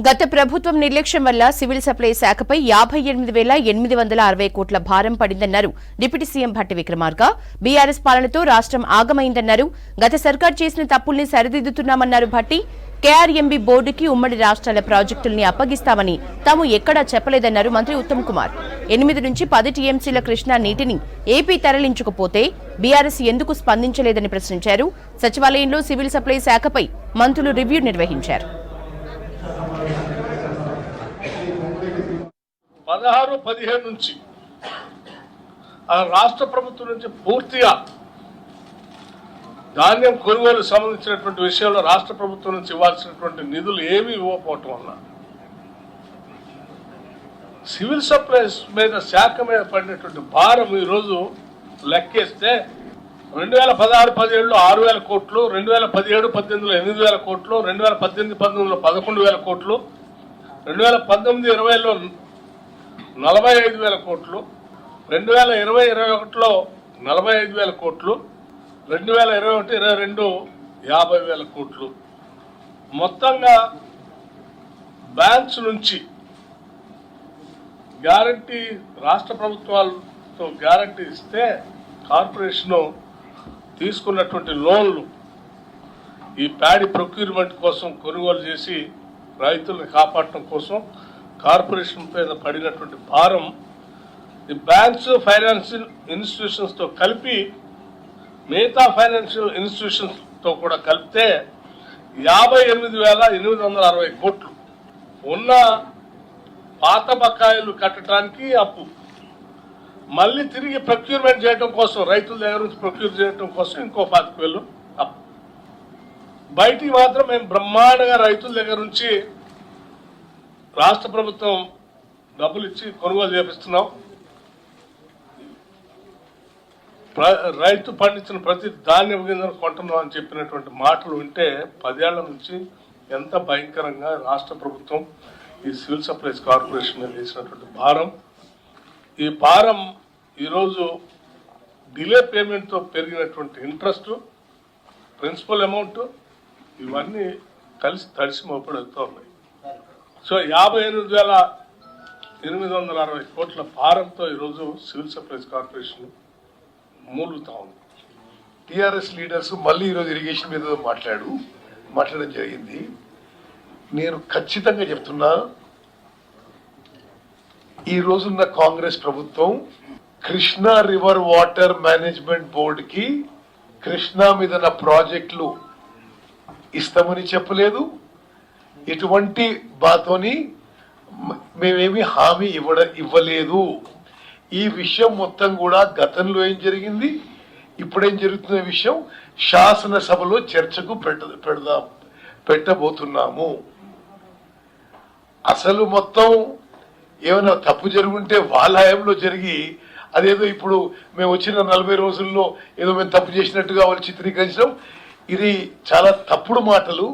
గత ప్రభుత్వం నిర్లక్ష్యం వల్ల సివిల్ సప్లై శాఖపై 58,860 కోట్ల భారం పడిందన్నారు deputy CM Bhatti Vikramarka. BRS పాలనతో రాష్ట్రం ఆగమైందన్నారు. గత సర్కార్ చేసిన తప్పుల్ని సరిదిద్దుతున్నామన్నారు భట్టి. కేఆర్ఎంబీ బోర్డుకి ఉమ్మడి రాష్ట్రాల ప్రాజెక్టుల్ని అప్పగిస్తామని తాము ఎక్కడా చెప్పలేదన్నారు మంత్రి ఉత్తమ్ కుమార్. 8 నుంచి 10 టీఎంసీల కృష్ణా నీటిని ఏపీ తరలించకపోతే బీఆర్ఎస్ ఎందుకు స్పందించలేదని ప్రశ్నించారు. సచివాలయంలో సివిల్ సప్లై శాఖపై మంత్రులు రివ్యూ నిర్వహించారు. 16-17 నుంచి రాష్ట్ర ప్రభుత్వం నుంచి పూర్తిగా ధాన్యం కొనుగోలు సంబంధించినటువంటి విషయంలో రాష్ట్ర ప్రభుత్వం నుంచి ఇవ్వాల్సినటువంటి నిధులు ఏమీ ఇవ్వకపోవటం వల్ల సివిల్ సప్లైస్ మీద శాఖ మీద పడినటువంటి భారం ఈరోజు లెక్కేస్తే 2016-17లో 6,000 కోట్లు, 2017-18లో 8,000 కోట్లు, 2018-19లో 11,000 కోట్లు, 2019-20లో 45,000 కోట్లు, 2020-21లో 45,000 కోట్లు, 2021-22 50,000 కోట్లు. మొత్తంగా బ్యాంక్స్ నుంచి గ్యారంటీ రాష్ట్ర ప్రభుత్వాలతో గ్యారంటీ ఇస్తే కార్పొరేషన్ తీసుకున్నటువంటి లోన్లు ఈ ప్యాడీ ప్రొక్యూర్మెంట్ కోసం కొనుగోలు చేసి రైతులను కాపాడటం కోసం కార్పొరేషన్ పైన పడినటువంటి భారం ఈ బ్యాంక్స్ ఫైనాన్షియల్ ఇన్స్టిట్యూషన్స్తో కలిపి మిగతా ఫైనాన్షియల్ ఇన్స్టిట్యూషన్స్తో కూడా కలిపితే 58,860 కోట్లు. ఉన్న పాత బకాయిలు కట్టడానికి అప్పు, మళ్ళీ తిరిగి ప్రొక్యూర్మెంట్ చేయడం కోసం రైతుల దగ్గర నుంచి ప్రొక్యూర్ చేయడం కోసం ఇంకో 40,000 అప్పు. బయటికి మాత్రం మేము బ్రహ్మాండంగా రైతుల దగ్గర నుంచి రాష్ట్ర ప్రభుత్వం డబ్బులు ఇచ్చి కొనుగోలు చేపిస్తున్నాం. రైతు పండించిన ప్రతి ధాన్యం గింజను కొంటున్నాం అని చెప్పినటువంటి మాటలు వింటే 10 ఏళ్ల నుంచి ఎంత భయంకరంగా రాష్ట్ర ప్రభుత్వం ఈ సివిల్ సప్లైస్ కార్పొరేషన్ మీద వేసినటువంటి భారం, ఈ భారం ఈరోజు డిలే పేమెంట్తో పెరిగినటువంటి ఇంట్రెస్ట్, ప్రిన్సిపల్ అమౌంట్ ఇవన్నీ కలిసి తడిసి మోపడుతూ ఉన్నాయి. సో 58,860 కోట్ల భారంతో ఈరోజు సివిల్ సప్లైస్ కార్పొరేషన్ మూలుగుతా ఉంది. టీఆర్ఎస్ లీడర్స్ మళ్ళీ ఈరోజు ఇరిగేషన్ మీద మాట్లాడడం జరిగింది. నేను ఖచ్చితంగా చెప్తున్నా, ఈ రోజున్న కాంగ్రెస్ ప్రభుత్వం కృష్ణా రివర్ వాటర్ మేనేజ్మెంట్ బోర్డుకి కృష్ణా మీద ప్రాజెక్టులు ఇస్తామని చెప్పలేదు. ఎటువంటి బాతోని మేమేమి హామీ ఇవ్వలేదు. ఈ విషయం మొత్తం కూడా గతంలో ఏం జరిగింది, ఇప్పుడేం జరుగుతున్న విషయం శాసనసభలో చర్చకు పెట్టబోతున్నాము. అసలు మొత్తం ఏమైనా తప్పు జరుగుంటే వాళ్ళ హయాంలో జరిగి అదేదో ఇప్పుడు మేము వచ్చిన 40 రోజుల్లో ఏదో మేము తప్పు చేసినట్టుగా వాళ్ళు చిత్రీకరించడం, ఇది చాలా తప్పుడు మాటలు.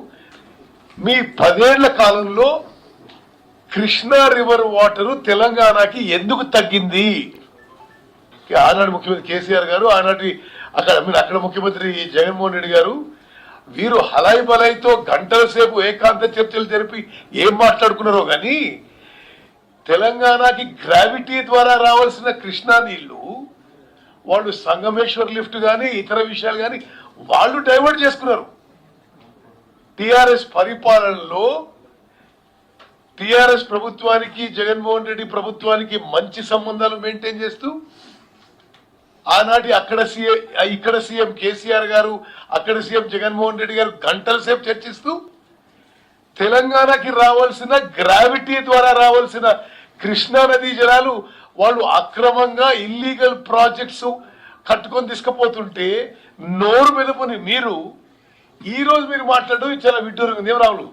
మీ 10 ఏళ్ల కాలంలో కృష్ణా రివర్ వాటరు తెలంగాణకి ఎందుకు తగ్గింది? ఆనాడు ముఖ్యమంత్రి కేసీఆర్ గారు, ఆనాటి అక్కడ ముఖ్యమంత్రి జగన్మోహన్ రెడ్డి గారు, వీరు హలాయి బలాయితో గంటల సేపు ఏకాంత చర్చలు జరిపి ఏం మాట్లాడుకున్నారో కానీ తెలంగాణకి గ్రావిటీ ద్వారా రావాల్సిన కృష్ణా నీళ్లు వాళ్ళు సంగమేశ్వర్ లిఫ్ట్ కానీ ఇతర విషయాలు కానీ వాళ్ళు డైవర్ట్ చేసుకున్నారు. టిఆర్ఎస్ పరిపాలనలో టిఆర్ఎస్ ప్రభుత్వానికి జగన్మోహన్ రెడ్డి ప్రభుత్వానికి మంచి సంబంధాలు మెయింటైన్ చేస్తూ ఆనాటి ఇక్కడ సీఎం కేసీఆర్ గారు, అక్కడ సీఎం జగన్మోహన్ రెడ్డి గారు గంటల సేపు చర్చిస్తూ తెలంగాణకి రావాల్సిన గ్రావిటీ ద్వారా రావాల్సిన కృష్ణా నదీ జలాలు వాళ్ళు అక్రమంగా ఇల్లీగల్ ప్రాజెక్ట్స్ కట్టుకొని తీసుకుపోతుంటే నోరు మెదపని మీరు ఈ రోజు మీరు మాట్లాడడం చాలా విడ్డూరంగా ఉంది. ఏం రావులు